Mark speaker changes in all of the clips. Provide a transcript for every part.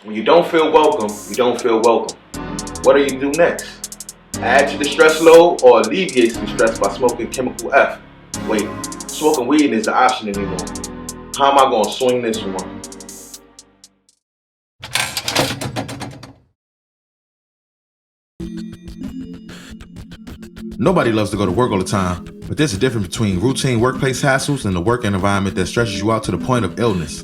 Speaker 1: When you don't feel welcome, you don't feel welcome. What do you do next? Add to the stress load or alleviate some stress by smoking chemical F? Wait, smoking weed isn't an option anymore. How am I going to swing this one?
Speaker 2: Nobody loves to go to work all the time, but there's a difference between routine workplace hassles and the work environment that stresses you out to the point of illness.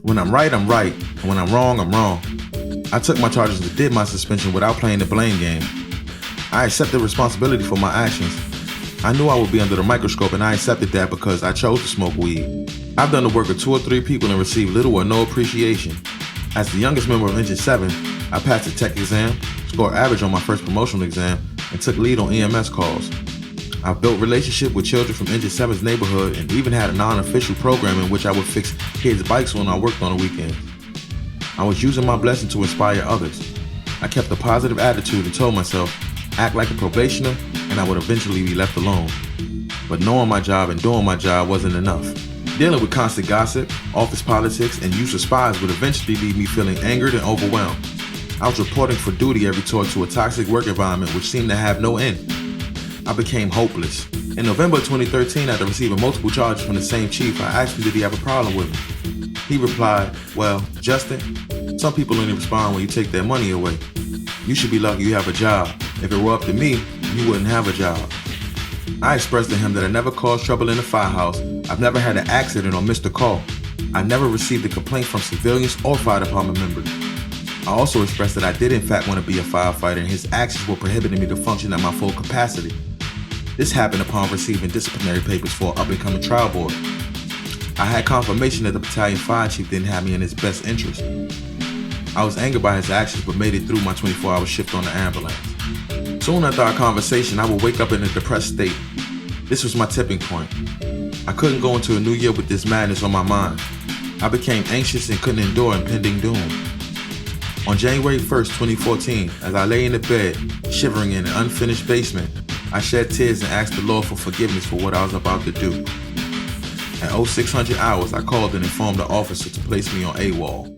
Speaker 2: When I'm right, I'm right, and when I'm wrong, I'm wrong. I took my charges and did my suspension without playing the blame game. I accepted responsibility for my actions. I knew I would be under the microscope, and I accepted that because I chose to smoke weed. I've done the work of 2 or 3 people and received little or no appreciation. As the youngest member of Engine 7, I passed the tech exam, scored average on my first promotional exam, and took lead on EMS calls. I've built relationships with children from Engine 7's neighborhood and even had a non-official program in which I would fix kids' bikes when I worked on the weekends. I was using my blessing to inspire others. I kept a positive attitude and told myself, act like a probationer and I would eventually be left alone. But knowing my job and doing my job wasn't enough. Dealing with constant gossip, office politics, and use of spies would eventually leave me feeling angered and overwhelmed. I was reporting for duty every talk to a toxic work environment which seemed to have no end. I became hopeless. In November of 2013, after receiving multiple charges from the same chief, I asked him did he have a problem with me. He replied, well, Justin, some people only respond when you take their money away. You should be lucky you have a job. If it were up to me, you wouldn't have a job. I expressed to him that I never caused trouble in the firehouse. I've never had an accident or missed a call. I never received a complaint from civilians or fire department members. I also expressed that I did in fact want to be a firefighter and his actions were prohibiting me to function at my full capacity. This happened upon receiving disciplinary papers for an up-and-coming trial board. I had confirmation that the battalion fire chief didn't have me in his best interest. I was angered by his actions but made it through my 24-hour shift on the ambulance. Soon after our conversation, I would wake up in a depressed state. This was my tipping point. I couldn't go into a new year with this madness on my mind. I became anxious and couldn't endure impending doom. On January 1st, 2014, as I lay in the bed, shivering in an unfinished basement, I shed tears and asked the Lord for forgiveness for what I was about to do. At 0600 hours, I called and informed the officer to place me on AWOL.